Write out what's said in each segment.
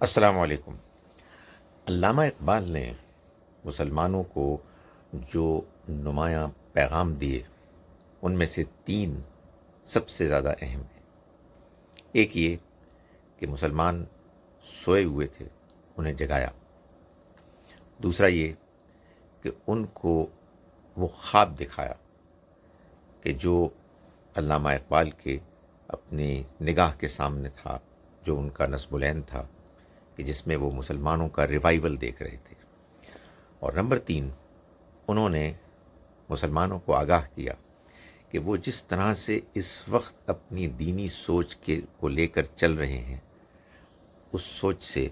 السلام علیکم۔ علامہ اقبال نے مسلمانوں کو جو نمایاں پیغام دیے ان میں سے تین سب سے زیادہ اہم ہیں۔ ایک یہ کہ مسلمان سوئے ہوئے تھے، انہیں جگایا۔ دوسرا یہ کہ ان کو وہ خواب دکھایا کہ جو علامہ اقبال کے اپنی نگاہ کے سامنے تھا، جو ان کا نصب العین تھا، کہ جس میں وہ مسلمانوں کا ریوائول دیکھ رہے تھے۔ اور نمبر تین، انہوں نے مسلمانوں کو آگاہ کیا کہ وہ جس طرح سے اس وقت اپنی دینی سوچ کو لے کر چل رہے ہیں، اس سوچ سے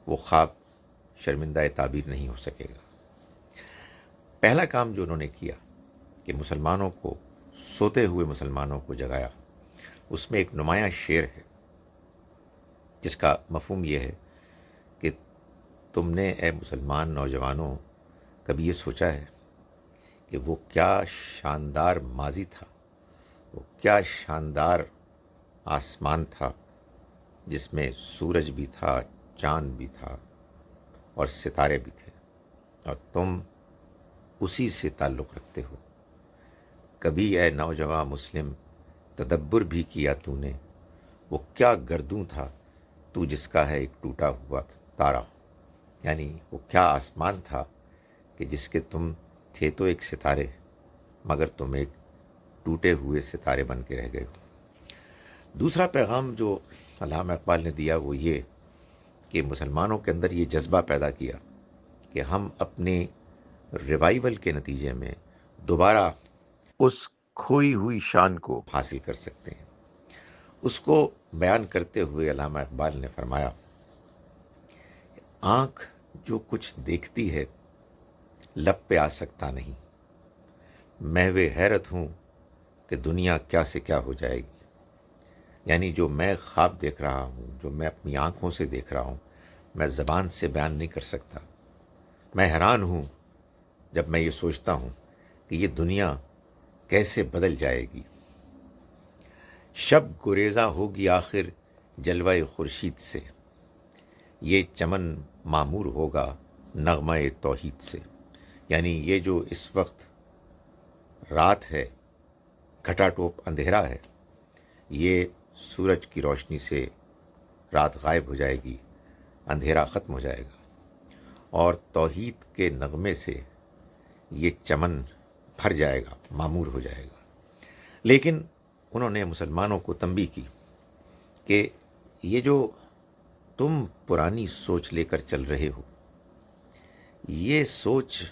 وہ خواب شرمندہ تعبیر نہیں ہو سکے گا۔ پہلا کام جو انہوں نے کیا کہ مسلمانوں کو، سوتے ہوئے مسلمانوں کو جگایا، اس میں ایک نمایاں شعر ہے جس کا مفہوم یہ ہے کہ تم نے اے مسلمان نوجوانوں کبھی یہ سوچا ہے کہ وہ کیا شاندار ماضی تھا، وہ کیا شاندار آسمان تھا جس میں سورج بھی تھا، چاند بھی تھا اور ستارے بھی تھے، اور تم اسی سے تعلق رکھتے ہو۔ کبھی اے نوجواں مسلم تدبر بھی کیا تو نے، وہ کیا گردوں تھا تو جس کا ہے ایک ٹوٹا ہوا تارا، یعنی وہ کیا آسمان تھا کہ جس کے تم تھے تو ایک ستارے، مگر تم ایک ٹوٹے ہوئے ستارے بن کے رہ گئے ہو۔ دوسرا پیغام جو علامہ اقبال نے دیا وہ یہ کہ مسلمانوں کے اندر یہ جذبہ پیدا کیا کہ ہم اپنے ریوائول کے نتیجے میں دوبارہ اس کھوئی ہوئی شان کو حاصل کر سکتے ہیں۔ اس کو بیان کرتے ہوئے علامہ اقبال نے فرمایا، آنکھ جو کچھ دیکھتی ہے لب پہ آ سکتا نہیں، محو حیرت ہوں کہ دنیا کیا سے کیا ہو جائے گی۔ یعنی جو میں خواب دیکھ رہا ہوں، جو میں اپنی آنکھوں سے دیکھ رہا ہوں، میں زبان سے بیان نہیں کر سکتا۔ میں حیران ہوں جب میں یہ سوچتا ہوں کہ یہ دنیا کیسے بدل جائے گی۔ شب گریزاں ہوگی آخر جلوہ خورشید سے، یہ چمن معمور ہوگا نغمہ توحید سے۔ یعنی یہ جو اس وقت رات ہے، گھٹا ٹوپ اندھیرا ہے، یہ سورج کی روشنی سے رات غائب ہو جائے گی، اندھیرا ختم ہو جائے گا، اور توحید کے نغمے سے یہ چمن بھر جائے گا، معمور ہو جائے گا۔ لیکن انہوں نے مسلمانوں کو تنبیہ کی کہ یہ جو تم پرانی سوچ لے کر چل رہے ہو، یہ سوچ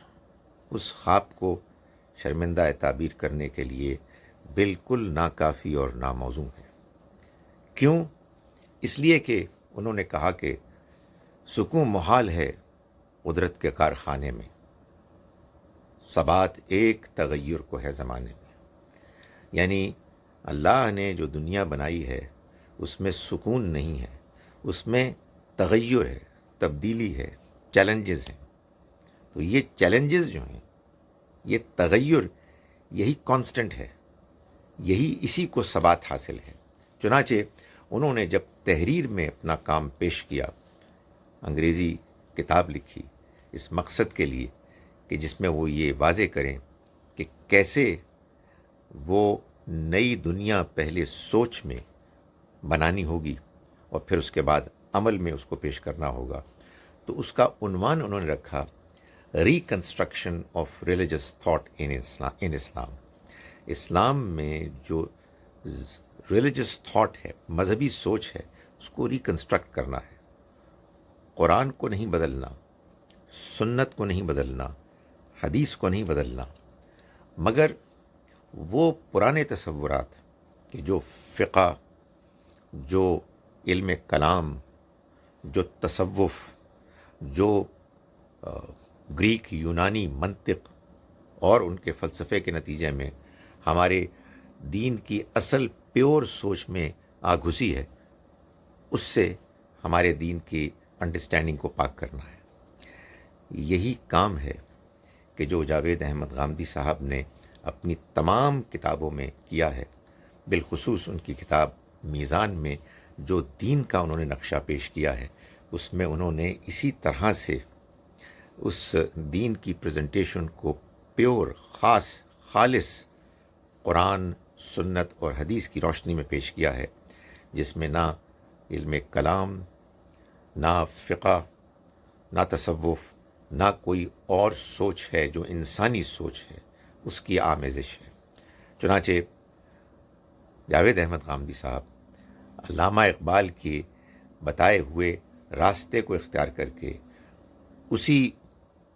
اس خواب کو شرمندہ تعبیر کرنے کے لیے بالکل ناکافی اور ناموزوں ہے۔ کیوں؟ اس لیے کہ انہوں نے کہا کہ سکون محال ہے قدرت کے کارخانے میں، ثبات ایک تغیر کو ہے زمانے میں۔ یعنی اللہ نے جو دنیا بنائی ہے اس میں سکون نہیں ہے، اس میں تغیر ہے، تبدیلی ہے، چیلنجز ہیں۔ تو یہ چیلنجز جو ہیں، یہ تغیر، یہی کانسٹنٹ ہے، یہی اسی کو ثبات حاصل ہے۔ چنانچہ انہوں نے جب تحریر میں اپنا کام پیش کیا، انگریزی کتاب لکھی اس مقصد کے لیے کہ جس میں وہ یہ واضح کریں کہ کیسے وہ نئی دنیا پہلے سوچ میں بنانی ہوگی اور پھر اس کے بعد عمل میں اس کو پیش کرنا ہوگا، تو اس کا عنوان انہوں نے رکھا reconstruction of religious thought in Islam. اسلام میں جو ریلیجس تھاٹ ہے، مذہبی سوچ ہے، اس کو ریکنسٹرکٹ کرنا ہے۔ قرآن کو نہیں بدلنا، سنت کو نہیں بدلنا، حدیث کو نہیں بدلنا، مگر وہ پرانے تصورات کہ جو فقہ، جو علم کلام، جو تصوف، جو گریک یونانی منطق اور ان کے فلسفے کے نتیجے میں ہمارے دین کی اصل پیور سوچ میں آ گھسی ہے، اس سے ہمارے دین کی انڈرسٹینڈنگ کو پاک کرنا ہے۔ یہی کام ہے کہ جو جاوید احمد غامدی صاحب نے اپنی تمام کتابوں میں کیا ہے، بالخصوص ان کی کتاب میزان میں جو دین کا انہوں نے نقشہ پیش کیا ہے، اس میں انہوں نے اسی طرح سے اس دین کی پریزنٹیشن کو پیور، خالص قرآن، سنت اور حدیث کی روشنی میں پیش کیا ہے، جس میں نہ علم کلام، نہ فقہ، نہ تصوف، نہ کوئی اور سوچ ہے جو انسانی سوچ ہے، اس کی آمیزش ہے۔ چنانچہ جاوید احمد غامدی صاحب علامہ اقبال کے بتائے ہوئے راستے کو اختیار کر کے اسی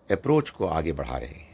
اپروچ کو آگے بڑھا رہے ہیں۔